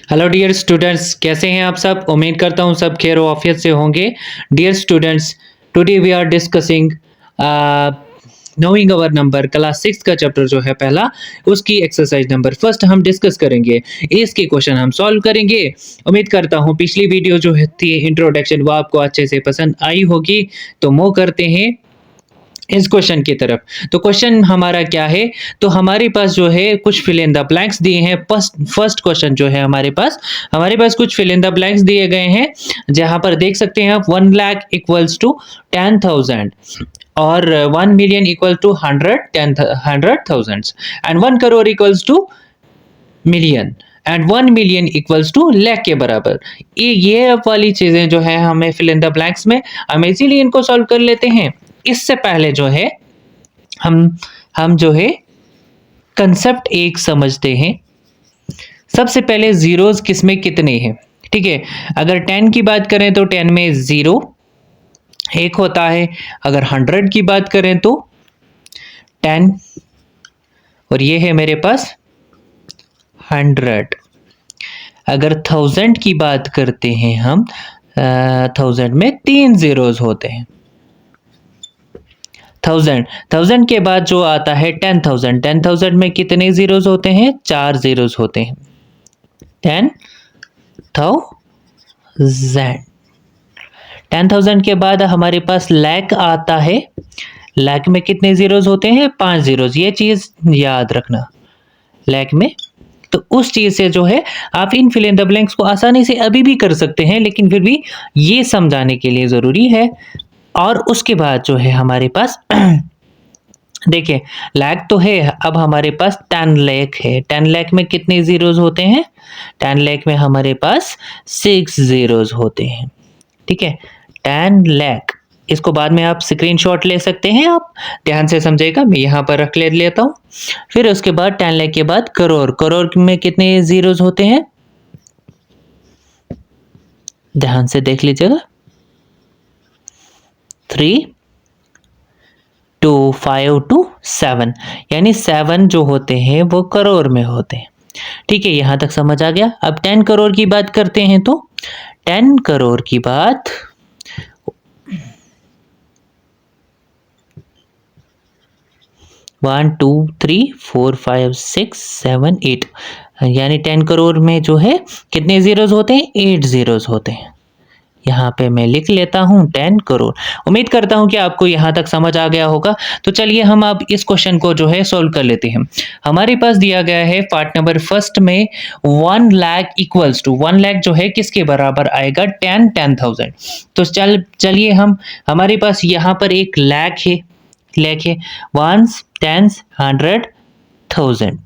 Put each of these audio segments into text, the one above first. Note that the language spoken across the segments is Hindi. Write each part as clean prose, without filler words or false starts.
हेलो डियर स्टूडेंट्स, कैसे हैं आप सब। उम्मीद करता हूं सब खैर आफियत से होंगे। Dear students, today we are discussing knowing our number class 6 का चैप्टर जो है पहला, उसकी एक्सरसाइज नंबर फर्स्ट हम डिस्कस करेंगे। इसके क्वेश्चन हम सॉल्व करेंगे। उम्मीद करता हूं पिछली वीडियो जो थी इंट्रोडक्शन वो आपको अच्छे से पसंद आई होगी। तो मूव करते हैं इस क्वेश्चन की तरफ। तो क्वेश्चन हमारा क्या है, तो हमारे पास जो है कुछ फिल इन द ब्लैंक्स दिए हैं। फर्स्ट क्वेश्चन जो है हमारे पास कुछ फिल इन द ब्लैंक्स दिए गए हैं, जहां पर देख सकते हैं आप 1 लाख इक्वल्स टू 10,000 और 1 million equal to 100,000 and 1 crore equals to million and 1 million equals to lakh के बराबर। ये वाली चीजें जो है हमें फिल इन द ब्लैंक्स में, हम इजीली इनको सॉल्व कर लेते हैं। इससे पहले जो है हम जो है कंसेप्ट एक समझते हैं। सबसे पहले जीरोस किसमें कितने हैं, ठीक है। अगर 10 की बात करें तो 10 में 0 एक होता है। अगर 100 की बात करें तो 10, और ये है मेरे पास 100। अगर 1000 की बात करते हैं हम, 1000 में 3 जीरोस होते हैं। 1000 के बाद जो आता है 10,000 में कितने जीरोस होते हैं? 4 जीरोस होते हैं। 10,000 के बाद हमारे पास लाख आता है। लाख में कितने जीरोस होते हैं? 5 जीरोस। ये चीज याद रखना, लाख में। तो उस चीज से जो है आप इन फिल इन द ब्लैंक्स को आसानी से अभी भी कर सकते हैं, लेकिन फिर भी ये समझाने के लिए जरूरी है। और उसके बाद जो है हमारे पास देखिए, लाख तो है, अब हमारे पास 10 लाख है। 10 लाख में कितने जीरोस होते हैं? 10 लाख में हमारे पास 6 जीरोस होते हैं, ठीक है। 10 लाख, इसको बाद में आप स्क्रीनशॉट ले सकते हैं। आप ध्यान से समझेगा, मैं यहाँ पर रख लेता हूँ। फिर उसके बाद 10 लाख के बाद करोड़। करोड़ में कितने जीरोस होते हैं? ध्यान से देख लीजिएगा, 3 2 5 2 7, यानी 7 जो होते हैं वो करोड़ में होते हैं, ठीक है। यहां तक समझ आ गया। अब 10 करोड़ की बात करते हैं तो 10 करोड़ की बात 1 2 3 4 5 6 7 8, यानी 10 करोड़ में जो है कितने जीरोस होते हैं? 8 जीरोस होते हैं। यहाँ पे मैं लिख लेता हूँ 10 करोड़। उम्मीद करता हूँ कि आपको यहाँ तक समझ आ गया होगा। तो चलिए हम अब इस क्वेश्चन को जो है सोल्व कर लेते हैं। हमारे पास दिया गया है पार्ट नंबर फर्स्ट में 1 लाख इक्वल्स टू 1 लाख जो है किसके बराबर आएगा? 10,000। तो चलिए हमारे पास यहाँ पर एक लाख है, वंस, टेंस, 100, 1000,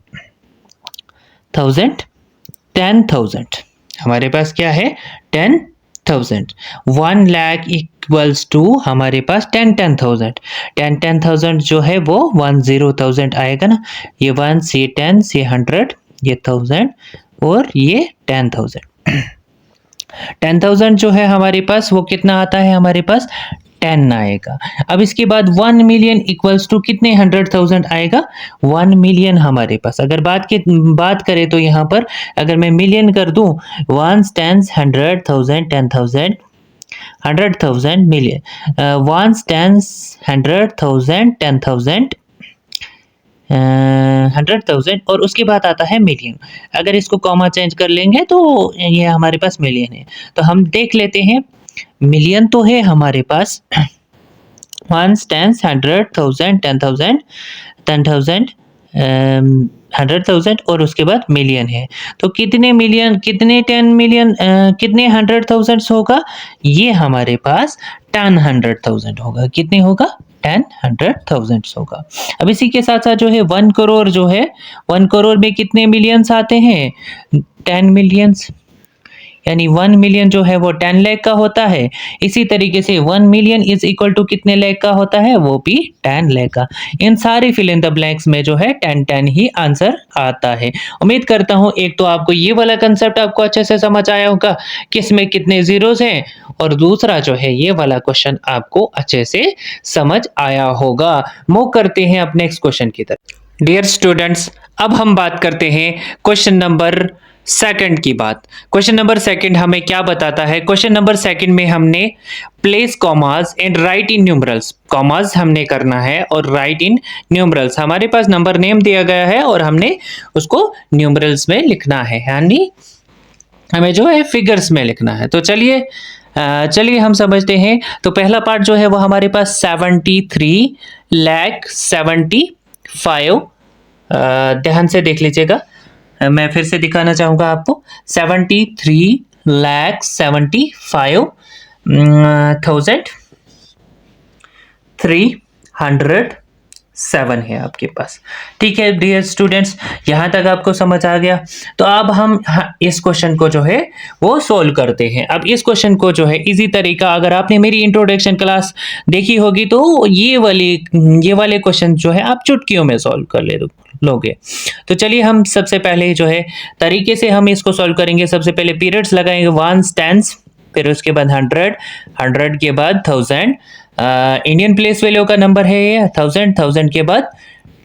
10,000। हमारे पास क्या है? 10,000। 1 लाख इक्वल्स टू हमारे पास 10,000। 10,000 जो है वो 10,000 आएगा ना। ये 1, ये 10, ये 100, ये 1000 और ये 10,000। 10,000 जो है हमारे पास वो कितना आता है? हमारे पास 10 आएगा। अब इसके बाद 1 मिलियन इक्वल्स टू कितने? 100,000 आएगा। 1 मिलियन हमारे पास अगर बात करें तो यहाँ पर अगर मैं मिलियन कर दूं, 1 10 100,000 10,000 100,000 मिलियन, 1 10 100,000 10,000 100,000 और उसके बाद आता है मिलियन। अगर इसको कॉमा चेंज कर लेंगे तो ये हमारे पास मिलियन है। तो हम देख लेते हैं, मिलियन तो है हमारे पास 1 10 100,000 10,000 10,000 100,000 और उसके बाद मिलियन है। तो कितने मिलियन, कितने 10 मिलियन, कितने 100,000 होगा? ये हमारे पास 10 100,000 होगा। कितने होगा? 10 100,000 होगा। अब इसी के साथ साथ जो है 1 करोड़ जो है, 1 करोड़ में कितने मिलियंस आते हैं? 10 मिलियंस, यानी 1 मिलियन जो है वो 10 लाख का होता है। इसी तरीके से 1 मिलियन इज इक्वल टू कितने लाख का होता है? वो भी 10 लाख का। इन सारे फिल इन द ब्लैंक्स में जो है 10 10 ही आंसर आता है। उम्मीद करता हूं एक तो आपको ये वाला कंसेप्ट आपको अच्छे से समझ आया होगा, किस में कितने जीरोस हैं, और दूसरा जो है ये वाला क्वेश्चन आपको अच्छे से समझ आया होगा। मूव करते हैं अब नेक्स्ट क्वेश्चन की तरफ। डियर स्टूडेंट्स, अब हम बात करते हैं क्वेश्चन नंबर सेकंड की बात, क्वेश्चन नंबर सेकंड हमें क्या बताता है? क्वेश्चन नंबर सेकंड में हमने place commas and right in numerals, commas हमने करना है और राइट इन न्यूमरल्स। हमारे पास नंबर नेम दिया गया है और हमने उसको न्यूमरल्स में लिखना है, यानी हमें जो है फिगर्स में लिखना है। तो चलिए हम समझते हैं। तो पहला पार्ट जो है वो हमारे पास 73,75,, ध्यान से देख लीजिएगा, मैं फिर से दिखाना चाहूंगा आपको। 73,75,307 है आपके पास। ठीक है डियर स्टूडेंट्स, यहां तक आपको समझ आ गया। तो अब हम इस क्वेश्चन को जो है वो सोल्व करते हैं। अब इस क्वेश्चन को जो है इजी तरीका, अगर आपने मेरी इंट्रोडक्शन क्लास देखी होगी तो ये वाले क्वेश्चन जो है आप चुटकियों में सोल्व कर लोगे। तो चलिए हम सबसे पहले जो है तरीके से हम इसको सॉल्व करेंगे। सबसे पहले पीरियड्स लगाएंगे, 1 10, फिर उसके बाद 100, 100 के बाद 1000, इंडियन प्लेस वैल्यू का नंबर है ये 1000, 1000 के बाद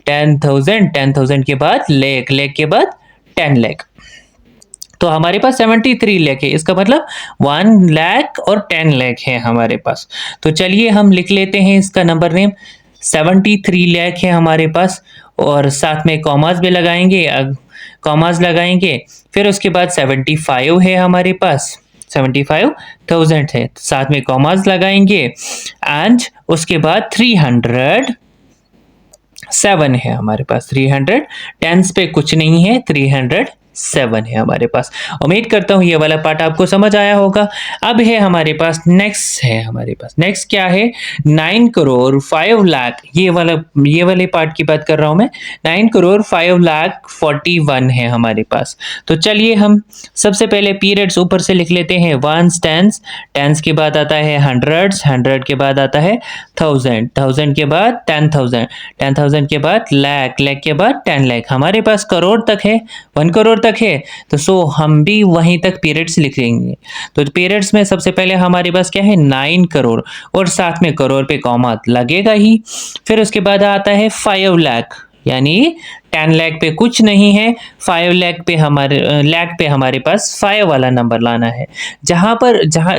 10,000, 10,000 के बाद लाख, लाख के बाद 10 लाख। तो हमारे पास 73 लाख है, इसका मतलब 1 लाख और 10 लाख है हमारे पास। तो चलिए हम लिख लेते हैं इसका नंबर नेम। 73 लाख है हमारे पास और साथ में कॉमास भी लगाएंगे, कॉमास लगाएंगे। फिर उसके बाद 75 है हमारे पास, 75,000 है, साथ में कॉमास लगाएंगे। एंड उसके बाद 307 है हमारे पास, 300, टेंस पे कुछ नहीं है, 307 है हमारे पास। उम्मीद करता हूं ये वाला पार्ट आपको समझ आया होगा। अब है हमारे पास नेक्स्ट, है हमारे पास नेक्स्ट क्या है, 9 करोड़ 5 लाख, ये वाले पार्ट की बात कर रहा हूं मैं। 9 करोड़ 5 लाख 41 है हमारे पास। तो चलिए हम सबसे पहले पीरियड्स ऊपर से लिख लेते हैं। 1 टेंस, टेंस के बाद आता है 100, 100 के बाद आता है 1000, 1000 के बाद 10,000, 10,000 के बाद लाख, लाख के बाद 10 लाख। हमारे पास करोड़ तक है, 1 करोड़ तक है, तो हम भी वहीं तक पीरियड्स लिख लेंगे। तो पीरियड्स में सबसे पहले हमारे पास क्या है, 9 करोड़ और साथ में करोड़ पे कॉमा लगेगा ही। फिर उसके बाद आता है 5 लाख, यानी 10 लाख पे कुछ नहीं है, 5 लाख पे हमारे पास 5 वाला नंबर लाना है। जहां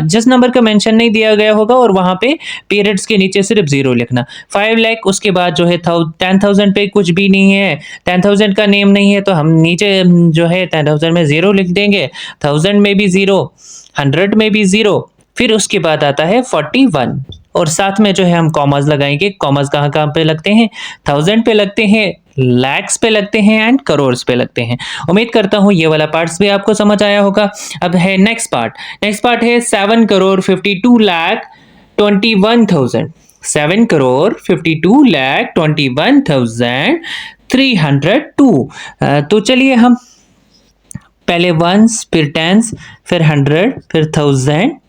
जिस नंबर का मेंशन नहीं दिया गया होगा और वहां पे पीरियड्स के नीचे सिर्फ 0 लिखना। 5 लाख, उसके बाद जो है 10,000 पे कुछ भी नहीं है, 10,000 का नेम नहीं है, तो हम नीचे जो है 10,000 में 0 लिख देंगे, 1000 में भी 0, 100 में भी 0। फिर उसके बाद आता है 41 और साथ में जो है हम कॉमास लगाएंगे। कॉमास कहाँ पे लगते हैं, 1000 पे लगते हैं, लैक्स पे लगते हैं एंड करोड़्स पे लगते हैं। उम्मीद करता हूं ये वाला पार्ट्स भी आपको समझ आया होगा। अब है नेक्स्ट पार्ट, नेक्स्ट पार्ट है 7 करोड़ 52 लाख 21,000, 7 करोड़ 52 लाख 21,302। तो चलिए हम पहले वंस, फिर टेंस, फिर 100, फिर 1000,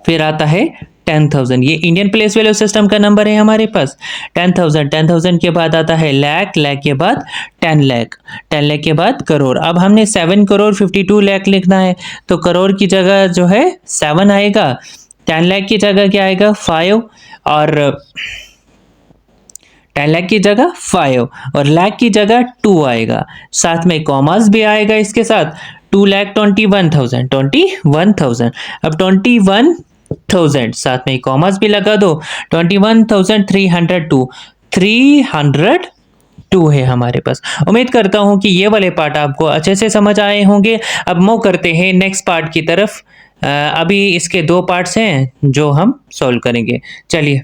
फिर आता है 10,000। ये इंडियन प्लेस वैल्यू सिस्टम का नंबर है हमारे पास। 10,000, 10,000 के बाद आता है लाख, लाख के बाद 10 लाख, 10 लाख के बाद करोड़। अब हमने 7 करोड़ 52 लाख लिखना है, तो करोड़ की जगह जो है 7 आएगा, 10 लाख की जगह क्या आएगा 5, और 10 लाख की जगह 5 और लाख की जगह 2 आएगा, साथ में कॉमास भी आएगा इसके साथ। 2,21,000, 21,000। अब 21,000 साथ में कॉमास भी लगा दो, 21,302, 302 है हमारे पास। उम्मीद करता हूं कि ये वाले पार्ट आपको अच्छे से समझ आए होंगे। अब मूव करते हैं नेक्स्ट पार्ट की तरफ। अभी इसके 2 पार्ट्स हैं जो हम सॉल्व करेंगे। चलिए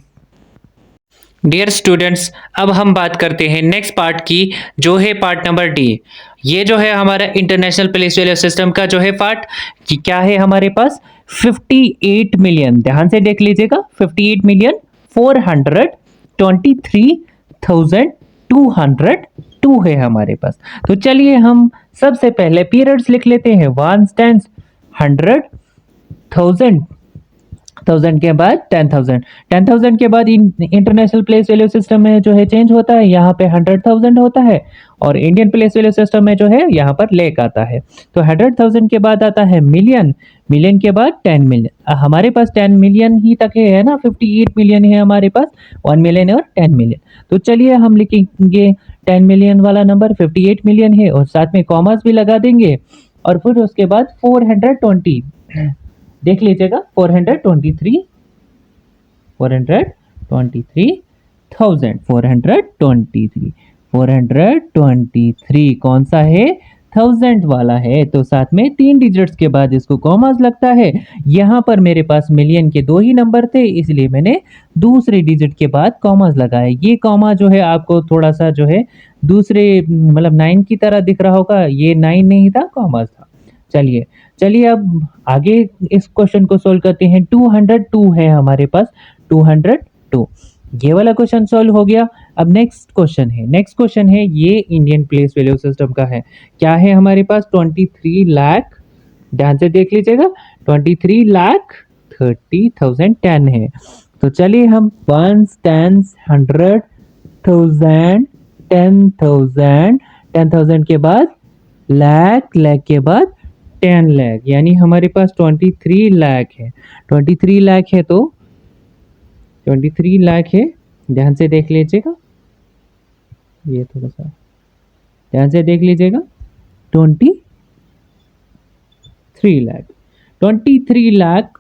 डियर स्टूडेंट्स, अब हम बात करते हैं नेक्स्ट पार्ट की, जो है पार्ट नंबर डी। ये जो है हमारा इंटरनेशनल प्लेस वैल्यू सिस्टम का जो है पार्ट, कि क्या है हमारे पास 58 मिलियन, ध्यान से देख लीजिएगा, 58,423,202 है हमारे पास। तो चलिए हम सबसे पहले पीरियड्स लिख लेते हैं। 1 टेंस, 100, 1000, 1000 के बाद 10,000, 10,000 के बाद इंटरनेशनल प्लेस वैल्यू सिस्टम में जो है चेंज होता है, यहाँ पे 100,000 होता है, और इंडियन प्लेस वैल्यू सिस्टम में जो है यहाँ पर लेक आता है। तो 100,000 के बाद आता है मिलियन, मिलियन के बाद 10 मिलियन। हमारे पास 10 मिलियन ही तक है ना, 58 मिलियन है हमारे पास, 1 मिलियन और 10 मिलियन। तो चलिए हम लिखेंगे 10 मिलियन वाला नंबर 58 मिलियन है और साथ में कॉमास भी लगा देंगे और फिर उसके बाद 420 देख लीजिएगा 423 423 कौन सा है 1000 वाला है, तो साथ में 3 डिजिट्स के बाद इसको कॉमास लगता है। यहाँ पर मेरे पास मिलियन के 2 ही नंबर थे इसलिए मैंने दूसरे डिजिट के बाद कॉमास लगाया। ये कॉमा जो है आपको थोड़ा सा जो है दूसरे मतलब 9 की तरह दिख रहा होगा, ये 9 नहीं था, कॉमास था। चलिए अब आगे इस क्वेश्चन को सोल्व करते हैं। 202 है हमारे पास, 202 ये वाला क्वेश्चन सॉल्व हो गया। अब नेक्स्ट क्वेश्चन है ये इंडियन प्लेस वैल्यू सिस्टम का है। क्या है हमारे पास 23 लाख, ध्यान से देख लीजिएगा 23 लाख 30,010 है। तो चलिए हम 1 10 100 1000 10,000 के बाद लाख के बाद 10 लाख, यानी हमारे पास 23 लाख है। 23 लाख है तो 23 लाख है, ध्यान से देख लीजिएगा, ये थोड़ा सा ध्यान से देख लीजिएगा 23 लाख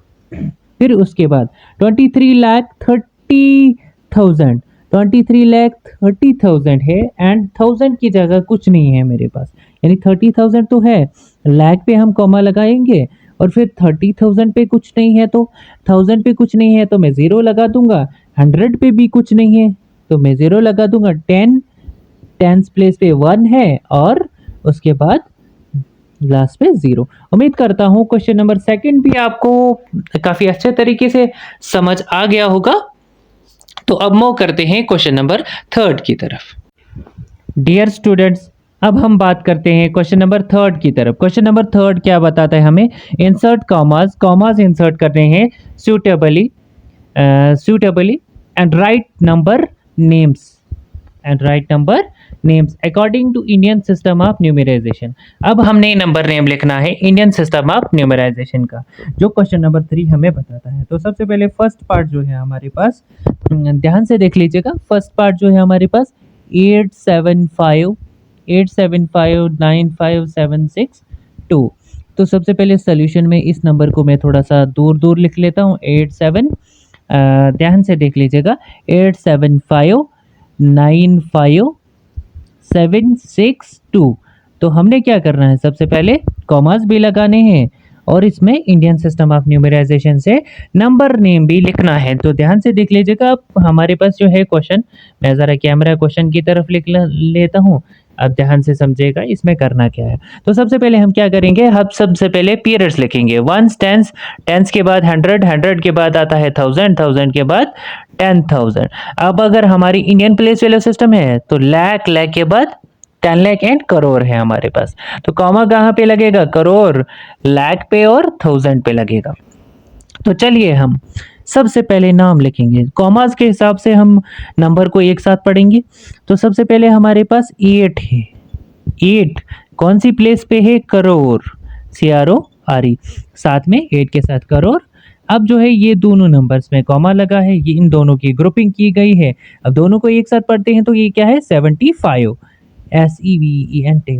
फिर उसके बाद 23 लाख 30,000 23 लाख 30,000 है एंड 1000 की जगह कुछ नहीं है मेरे पास, यानी 30,000 तो है, लाख पे हम कॉमा लगाएंगे और फिर 30,000 पे कुछ नहीं है तो 1000 पे कुछ नहीं है तो मैं 0 लगा दूंगा, 100 पे भी कुछ नहीं है तो मैं 0 लगा दूंगा, 10 प्लेस पे 1 है और उसके बाद लास्ट पे 0। उम्मीद करता हूँ क्वेश्चन नंबर 2 भी आपको काफी अच्छे तरीके से समझ आ गया होगा। तो अब मूव करते हैं क्वेश्चन नंबर 3 की तरफ। डियर स्टूडेंट्स, अब हम बात करते हैं क्वेश्चन नंबर 3 की तरफ। क्वेश्चन नंबर 3 क्या बताता है हमें, इंसर्ट कॉमास इंसर्ट करने हैं suitably and write number names according to Indian system of numeration. अब हमने नंबर नेम लिखना है इंडियन सिस्टम ऑफ न्यूमराइजेशन का, जो क्वेश्चन नंबर 3 हमें बताता है। तो सबसे पहले फर्स्ट पार्ट जो है हमारे पास, ध्यान से देख लीजिएगा, फर्स्ट पार्ट जो है हमारे पास 8759576 तो सबसे पहले सोल्यूशन में इस नंबर को मैं थोड़ा सा दूर लिख लेता हूँ। 87 ध्यान से देख लीजिएगा 8759576 तो हमने क्या करना है, सबसे पहले कॉमास भी लगाने हैं और इसमें इंडियन सिस्टम ऑफ न्यूमराइजेशन से नंबर नेम भी लिखना है। तो ध्यान से देख लीजिएगा, अब हमारे पास जो है क्वेश्चन, मैं ज़रा कैमरा क्वेश्चन की तरफ लिख लेता हूँ, अब ध्यान से समझिएगा इसमें करना क्या है। तो सबसे पहले हम क्या करेंगे, हम सबसे पहले पीरियड्स लिखेंगे, 1 10 के बाद 100 के बाद आता है 1000 के बाद 10,000। अब अगर हमारी इंडियन प्लेस वैल्यू सिस्टम है तो लाख के बाद 10 लाख एंड करोड़ है हमारे पास। तो कॉमा कहाँ पे लगेगा, करोड़, लाख पे और 1000 पे लगेगा। तो चलिए हम सबसे पहले नाम लिखेंगे, कॉमास के हिसाब से हम नंबर को एक साथ पढ़ेंगे। तो सबसे पहले हमारे पास 8 है, 8 कौन सी प्लेस पे है, करोड़, CRORE, साथ में 8 के साथ करोड़। अब जो है ये दोनों नंबर्स में कॉमा लगा है, ये इन दोनों की ग्रुपिंग की गई है। अब दोनों को एक साथ पढ़ते हैं तो ये क्या है, 75, SEVENTY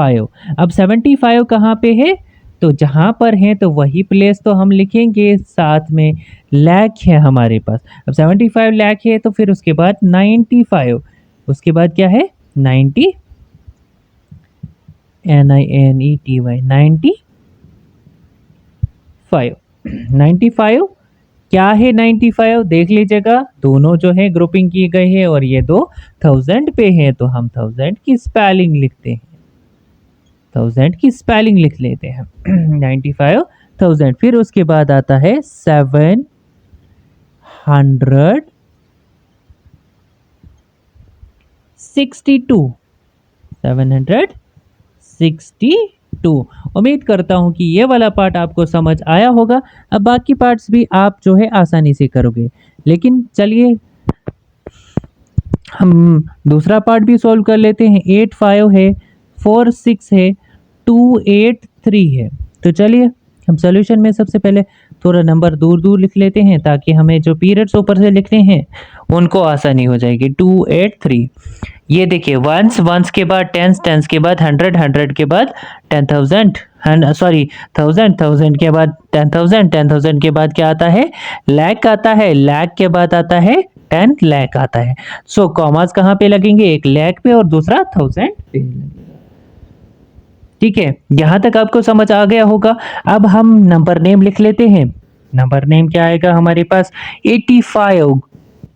75। अब 75 कहाँ पे है, तो जहाँ पर है तो वही प्लेस तो हम लिखेंगे, साथ में लाख है हमारे पास। अब 75 लाख है तो फिर उसके बाद 95, उसके बाद क्या है 90, NINETY 95 क्या है 95, देख लीजिएगा दोनों जो है ग्रुपिंग की गई है और ये दो 1000 पे है तो हम 1000 की स्पेलिंग लिखते हैं, 1000 की स्पेलिंग लिख लेते हैं 95,000। फिर उसके बाद आता है 762। उम्मीद करता हूं कि ये वाला पार्ट आपको समझ आया होगा। अब बाकी पार्ट्स भी आप जो है आसानी से करोगे, लेकिन चलिए हम दूसरा पार्ट भी सॉल्व कर लेते हैं। 85 है, 46 है, 283 है। तो चलिए हम सॉल्यूशन में सबसे पहले थोड़ा नंबर दूर दूर लिख लेते हैं ताकि हमें जो पीरियड्स ऊपर से लिखने हैं उनको आसानी हो जाएगी। 283। ये देखिए, वंस, वंस के बाद टेंस, टेंस के बाद हंड्रेड, हंड्रेड के बाद 10,000, सॉरी थाउजेंड, थाउजेंड के बाद 10,000, 10,000 के बाद क्या आता है, लाख आता है, लाख के बाद आता है 10 लाख आता है। सो कॉमास कहाँ पे लगेंगे, एक लाख पे और दूसरा 1000 पे लगेगा। ठीक है, यहां तक आपको समझ आ गया होगा। अब हम नंबर नेम लिख लेते हैं। नंबर नेम क्या आएगा हमारे पास, 85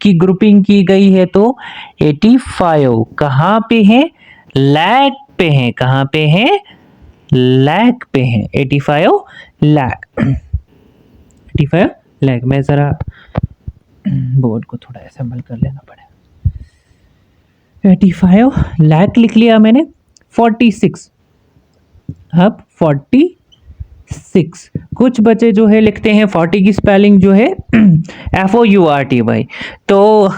की ग्रुपिंग की गई है, तो 85 कहाँ पे है, लाख पे है, कहाँ पे है, लाख पे है, 85 लाख, 85 लाख। मैं जरा बोर्ड को थोड़ा असेंबल कर लेना पड़ेगा। 85 लाख लिख लिया मैंने। 46, अब 46। कुछ बच्चे जो है लिखते हैं 40 की स्पेलिंग जो है FOURTY, तो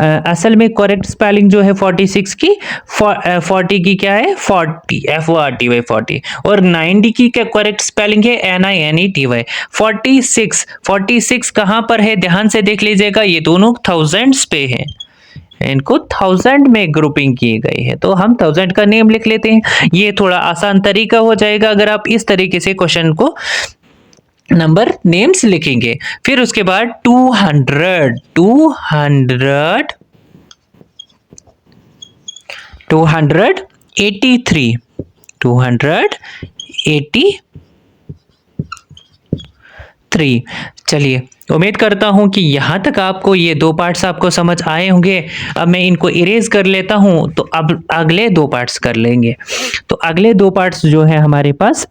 असल में करेक्ट स्पेलिंग जो है 46 की, 40 की क्या है, 40, FORTY 40, और 90 की क्या करेक्ट स्पेलिंग है, NINETY। 46, 46 कहाँ पर है, ध्यान से देख लीजिएगा, ये दोनों थाउजेंड्स पे है, इनको 1000 में ग्रुपिंग की गई है, तो हम 1000 का नेम लिख लेते हैं। ये थोड़ा आसान तरीका हो जाएगा अगर आप इस तरीके से क्वेश्चन को नंबर नेम्स लिखेंगे। फिर उसके बाद 200, 283, 283। चलिए, उम्मीद करता हूं कि यहां तक आपको ये दो पार्ट्स आपको समझ आए होंगे। अब मैं इनको इरेज कर लेता हूं, तो अब अगले दो पार्ट्स कर लेंगे। तो अगले दो पार्ट्स जो है हमारे पास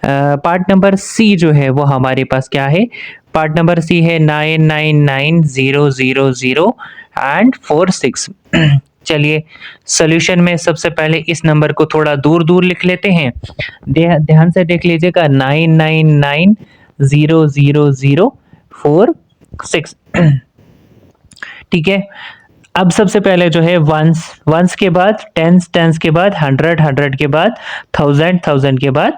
पार्ट नंबर सी जो है वो हमारे पास क्या है, पार्ट नंबर सी है 999000 एंड 46। चलिए, सॉल्यूशन में सबसे पहले इस नंबर को थोड़ा दूर दूर लिख लेते हैं। ध्यान से देख लीजिएगा, 99900046। ठीक है, अब सबसे पहले जो है वंस, वंस के बाद टेंस, टेंस के बाद हंड्रेड, हंड्रेड के बाद थाउजेंड, थाउजेंड के बाद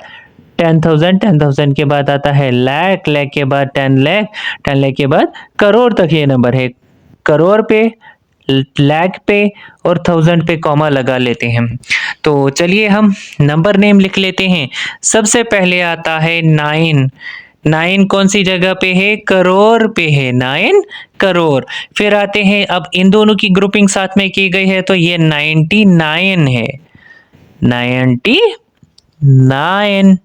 10,000, 10,000 के बाद आता है लाख, लाख के बाद 10 लाख, 10 लाख के बाद करोड़ तक ये नंबर है। करोड़ पे, लाख पे और 1000 पे कॉमा लगा लेते हैं। तो चलिए हम नंबर नेम लिख लेते हैं। सबसे पहले आता है 9, 9 कौन सी जगह पे है, करोड़ पे है, 9 करोड़। फिर आते हैं, अब इन दोनों की ग्रुपिंग साथ में की गई है, तो ये 99 है, 99,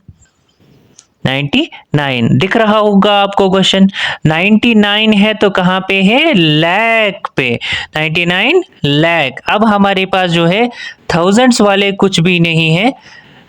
99 दिख रहा होगा आपको क्वेश्चन। 99 है तो कहाँ पे है, लाख पे, 99 लाख। अब हमारे पास जो है थाउजेंड्स वाले कुछ भी नहीं है,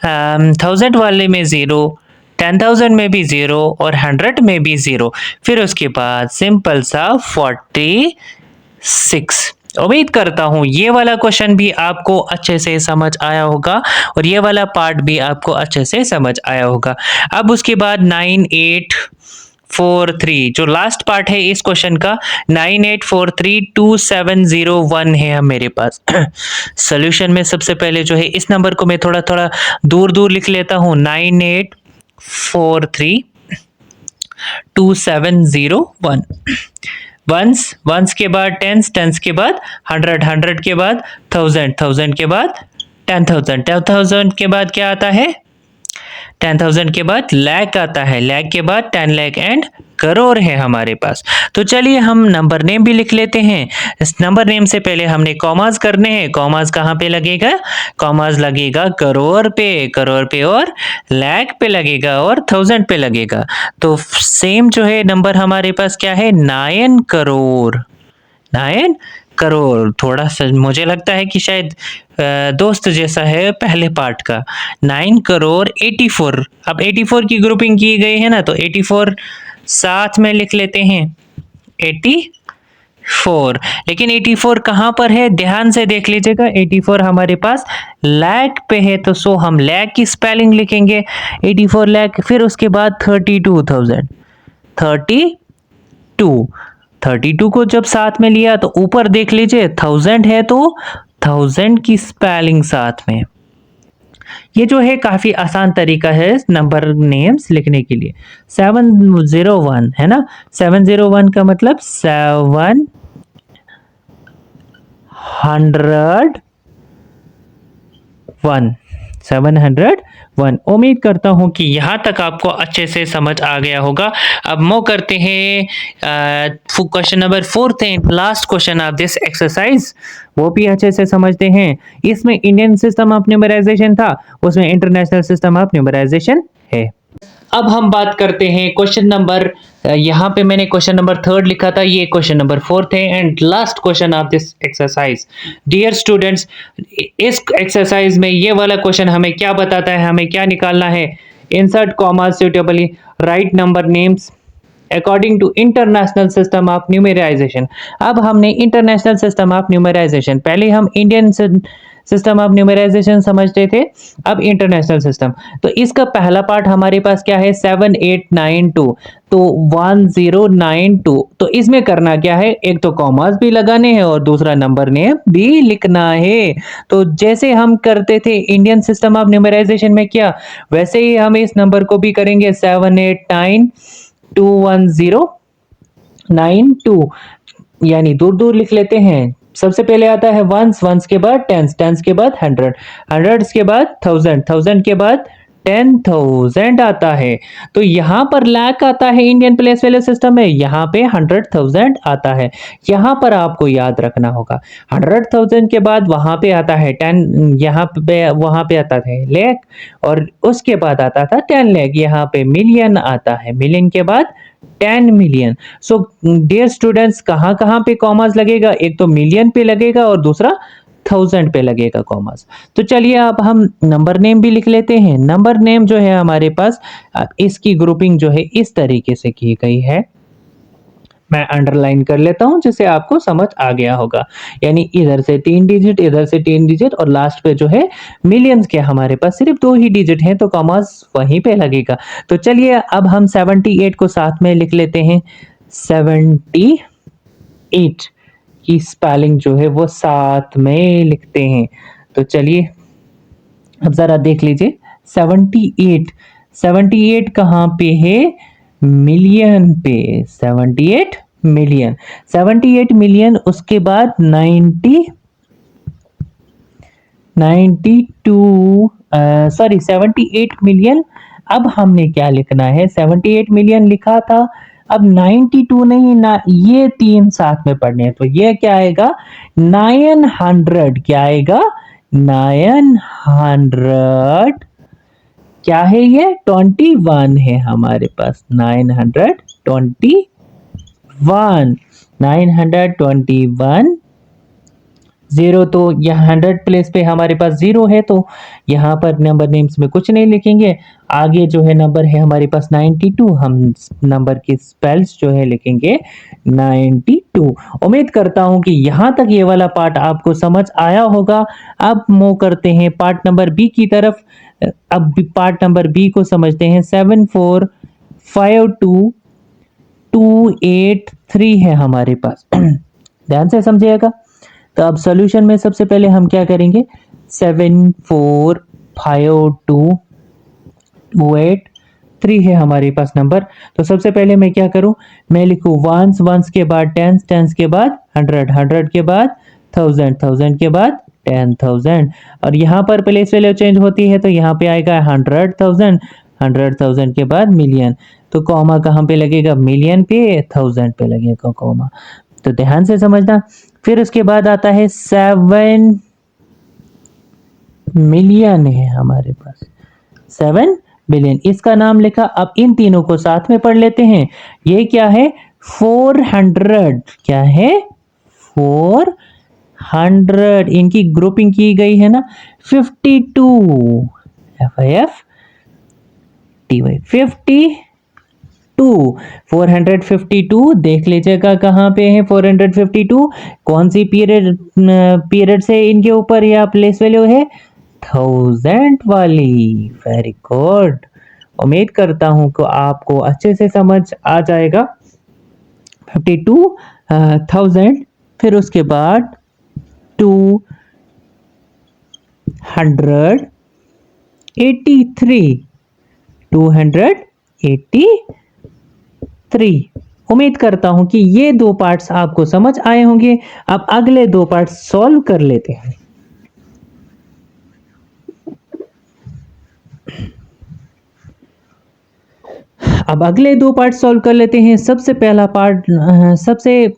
1000 वाले में 0, 10,000 में भी 0 और 100 में भी 0। फिर उसके बाद सिंपल सा 46। उम्मीद करता हूं ये वाला क्वेश्चन भी आपको अच्छे से समझ आया होगा और ये वाला पार्ट भी आपको अच्छे से समझ आया होगा। अब उसके बाद 9843 जो लास्ट पार्ट है इस क्वेश्चन का, 98432701 है मेरे पास। सॉल्यूशन में सबसे पहले जो है इस नंबर को मैं थोड़ा थोड़ा दूर दूर लिख लेता हूं, 98432701। वंस, वंस के बाद टेंस, टेंस के बाद हंड्रेड, हंड्रेड के बाद थाउजेंड, थाउजेंड के बाद 10,000, 10,000 के बाद क्या आता है, 10,000 के बाद लाख आता है, लाख के बाद 10 लाख एंड करोड़ है हमारे पास। तो चलिए हम नंबर नेम भी लिख लेते हैं। इस नंबर नेम से पहले हमने कॉमास करने हैं। कॉमास कहाँ पे लगेगा, कॉमास लगेगा करोड़ पे, करोड़ पे और लाख पे लगेगा और 1000 पे लगेगा। तो सेम जो है नंबर हमारे पास क्या है, 9 करोड़, 9 करोड़। थोड़ा सा मुझे लगता है कि शायद दोस्त जैसा है पहले पार्ट का। 9 करोड़ 84। अब 84 की ग्रुपिंग की गई है ना, तो 84 साथ में लिख लेते हैं, 84। लेकिन 84 कहाँ पर है, ध्यान से देख लीजिएगा, 84 हमारे पास लाख पे है, तो सो हम लाख की स्पेलिंग लिखेंगे, 84 लाख। फिर उसके बाद 32,000, 32 को जब साथ में लिया तो ऊपर देख लीजिए 1000 है, तो 1000 की स्पेलिंग साथ में, ये जो है काफ़ी आसान तरीका है नंबर नेम्स लिखने के लिए। 701 है ना, 701 का मतलब 701। उम्मीद करता हूँ कि यहाँ तक आपको अच्छे से समझ आ गया होगा। अब मूव करते हैं question number 4 and last question of this exercise, वो भी अच्छे से समझते हैं। इसमें इंडियन सिस्टम ऑफ न्यूमराइजेशन था, उसमें इंटरनेशनल सिस्टम ऑफ न्यूमराइजेशन है। अब हम बात करते हैं क्वेश्चन नंबर, यहाँ पे मैंने क्वेश्चन नंबर 3 लिखा था, ये क्वेश्चन नंबर 4 है and last question of this exercise. Dear students, इस एक्सरसाइज में ये वाला क्वेश्चन हमें क्या बताता है, हमें क्या निकालना है? Insert comma suitably write number names according to international system of numeration. अब हमने इंटरनेशनल सिस्टम ऑफ न्यूमेराइजेशन, पहले हम इंडियन सिस्टम ऑफ न्यूमेराइजेशन समझते थे, अब इंटरनेशनल सिस्टम। तो इसका पहला पार्ट हमारे पास क्या है? 7892, तो 1092। तो इसमें करना क्या है? एक तो कॉमास भी लगाने हैं और दूसरा नंबर नेम भी लिखना है। तो जैसे हम करते थे इंडियन सिस्टम ऑफ न्यूमेराइजेशन में क्या, वैसे ही हम इस नंबर को भी करेंगे। 78921092, यानी दूर दूर लिख लेते हैं। सबसे पहले आता है वंस, वंस के बाद टेंस, टेंस के बाद हंड्रेड, हंड्रेड्स के बाद थाउजेंड, थाउजेंड के बाद 10,000 आता है। तो यहाँ पर लाख आता है इंडियन प्लेस वैल्यू सिस्टम में, यहाँ पे 100,000 आता है। यहाँ पर आपको याद रखना होगा 100,000 के बाद वहां पे आता है 10, यहाँ पे वहां पे आता है लेख, और उसके बाद आता था 10 लाख। यहाँ पे मिलियन आता है, मिलियन के बाद 10 मिलियन। सो डियर स्टूडेंट्स, कहाँ कहाँ पे कॉमास लगेगा? एक तो मिलियन पे लगेगा और दूसरा 1000 पे लगेगा कॉमास। तो चलिए अब हम नंबर नेम भी लिख लेते हैं। नंबर नेम जो है हमारे पास, इसकी ग्रुपिंग जो है इस तरीके से की गई है, मैं अंडरलाइन कर लेता हूं जिससे आपको समझ आ गया होगा। यानी इधर से 3 डिजिट, इधर से 3 डिजिट, और लास्ट पे जो है मिलियंस के हमारे पास सिर्फ 2 ही डिजिट हैं, तो कॉमास वहीं पे लगेगा। तो चलिए अब हम 78 को साथ में लिख लेते हैं। 78 की स्पेलिंग जो है वो साथ में लिखते हैं। तो चलिए अब जरा देख लीजिए, 78, 78 कहाँ पे है? मिलियन पे, 78 मिलियन, 78 मिलियन, उसके बाद 78 मिलियन। अब हमने क्या लिखना है? 78 मिलियन लिखा था, अब 92 नहीं ना, ये 3 साथ में पढ़ने हैं, तो ये क्या आएगा? 900। क्या आएगा? 900। क्या है ये? 21 है हमारे पास, 921, 921। जीरो, तो यहाँ 100 प्लेस पे हमारे पास जीरो है, तो यहाँ पर नंबर नेम्स में कुछ नहीं लिखेंगे। आगे जो है नंबर है हमारे पास 92, हम नंबर के स्पेल्स जो है लिखेंगे 92। उम्मीद करता हूँ कि यहाँ तक ये वाला पार्ट आपको समझ आया होगा। अब मूव करते हैं पार्ट नंबर बी की तरफ। अब पार्ट नंबर बी को समझते हैं। 7452283 है हमारे पास। ध्यान से समझिएगा। तो अब सॉल्यूशन में सबसे पहले हम क्या करेंगे? 7452283 है हमारे पास नंबर। तो सबसे पहले मैं क्या करूं? मैं लिखूं वंस, वंस के बाद टेंस, टेंस के बाद 100, 100 के बाद 1000, 1000 के बाद 10,000, और यहाँ पर प्लेस वैल्यू चेंज होती है, तो यहाँ पे आएगा 100,000, 100,000 के बाद मिलियन। तो कॉमा कहाँ पे लगेगा? मिलियन पे, 1000 पे लगेगा कॉमा। तो ध्यान से समझना। फिर उसके बाद आता है 7 मिलियन है हमारे पास, 7 बिलियन, इसका नाम लिखा। अब इन तीनों को साथ में पढ़ लेते हैं। ये क्या है? 400। क्या है? 400, इनकी ग्रुपिंग की गई है ना। 52, FIF TY 452 देख लीजिएगा कहाँ पे है 452, कौन सी पीरियड से इनके ऊपर या प्लेस वैल्यू है? 1000 वाली। Very good. उम्मीद करता हूँ कि आपको अच्छे से समझ आ जाएगा। 52,000, फिर उसके बाद 200, 83, 283। उम्मीद करता हूं कि ये दो पार्ट्स आपको समझ आए होंगे। अब अगले दो पार्ट्स सॉल्व कर लेते हैं। अब अगले दो पार्ट सॉल्व कर लेते हैं। सबसे पहला पार्ट सबसे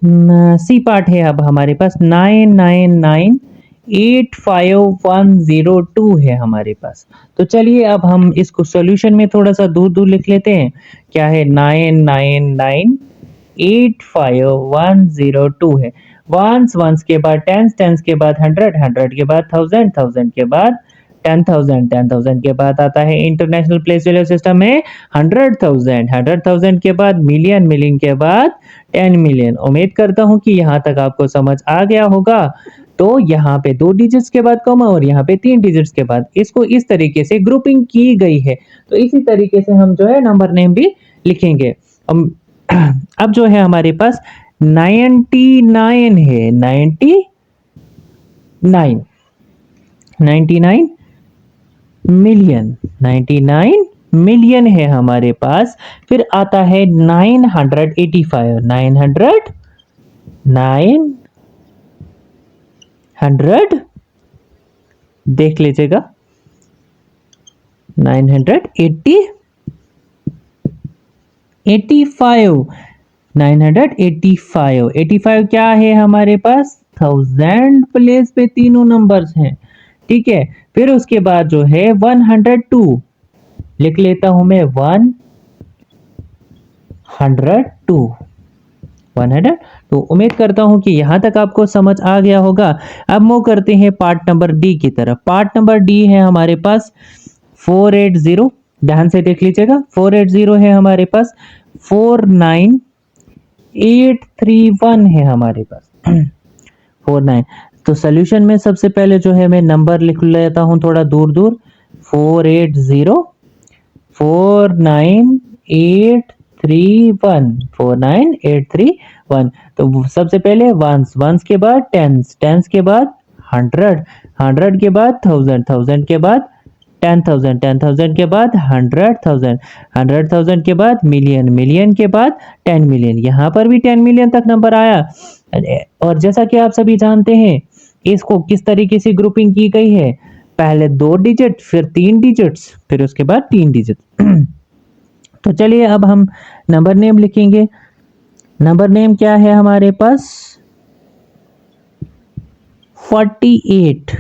सी पार्ट है अब हमारे पास 999,85102 है हमारे पास। तो चलिए अब हम इसको सॉल्यूशन में थोड़ा सा दूर दूर लिख लेते हैं। क्या है? 999,85102 है। वंस वंस के बाद टेंस, टेंस के बाद हंड्रेड, हंड्रेड के बाद थाउजेंड, थाउजेंड के बाद 10,000, 10,000 के बाद आता है इंटरनेशनल प्लेस वैल्यू सिस्टम में 100,000, 100,000 के बाद मिलियन, मिलियन के बाद 10 मिलियन। उम्मीद करता हूं कि यहाँ तक आपको समझ आ गया होगा। तो यहाँ पे 2 डिजिट्स के बाद कॉमा और यहाँ पे 3 डिजिट्स के बाद इसको इस तरीके से ग्रुपिंग की गई है। तो इसी तरीके से हम जो है नंबर नेम भी लिखेंगे। अब जो है हमारे पास 99 है, 99 मिलियन, 99 मिलियन है हमारे पास। फिर आता है 985, 900 देख लीजिएगा, 980, 85, 985, 85 क्या है हमारे पास? 1000 प्लेस पे तीनों नंबर्स हैं। ठीक है। फिर उसके बाद जो है 102 लिख लेता हूं मैं, 102, 100। तो उम्मीद करता हूं कि यहां तक आपको समझ आ गया होगा। अब मूव करते हैं पार्ट नंबर डी की तरफ। पार्ट नंबर डी है हमारे पास 480, ध्यान से देख लीजिएगा, 480 है हमारे पास, 49831 है हमारे पास। 49। तो सोल्यूशन में सबसे पहले जो है मैं नंबर लिख लेता हूं थोड़ा दूर दूर, 480, 49831, 49831। तो सबसे पहले वंस, वंस के बाद टेंस, टेंस के बाद हंड्रेड, हंड्रेड के बाद थाउजेंड, थाउजेंड के बाद 10,000, 10,000 के बाद 100,000, 100,000 के बाद मिलियन, मिलियन के बाद 10 मिलियन। यहाँ पर भी 10 मिलियन तक नंबर आया। और जैसा कि आप सभी जानते हैं इसको किस तरीके से ग्रुपिंग की गई है, पहले 2 डिजिट, फिर 3 डिजिट्स, फिर उसके बाद 3 डिजिट। तो चलिए अब हम नंबर नेम लिखेंगे। नंबर नेम क्या है हमारे पास? 48,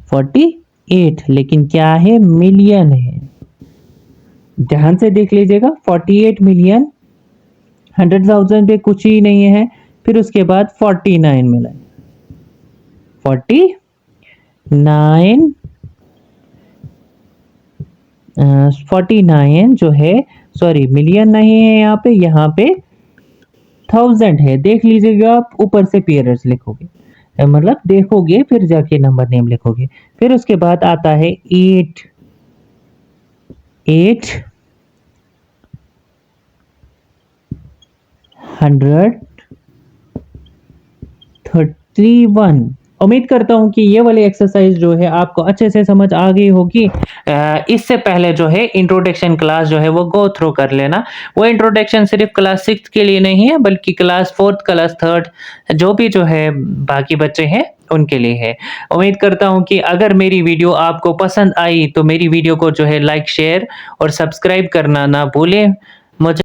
48, लेकिन क्या है? मिलियन है। ध्यान से देख लीजिएगा, 48 मिलियन, 100,000 पे कुछ ही नहीं है। फिर उसके बाद 49 मिला, 49, 49 जो है, सॉरी मिलियन नहीं है यहाँ पे 1000 है। देख लीजिएगा, आप ऊपर से पेयर्स लिखोगे, मतलब देखोगे फिर जाके नंबर नेम लिखोगे। फिर उसके बाद आता है 831। उम्मीद करता हूं कि ये वाली एक्सरसाइज जो है आपको अच्छे से समझ आ गई होगी। इससे पहले जो है इंट्रोडक्शन क्लास जो है वो गो थ्रू कर लेना। वो इंट्रोडक्शन सिर्फ क्लास 6 के लिए नहीं है, बल्कि क्लास 4th, क्लास 3rd जो भी जो है बाकी बच्चे हैं उनके लिए है। उम्मीद करता हूं कि अगर मेरी वीडियो आपको पसंद आई तो मेरी वीडियो को जो है लाइक, शेयर और सब्सक्राइब करना ना भूलें। मुझे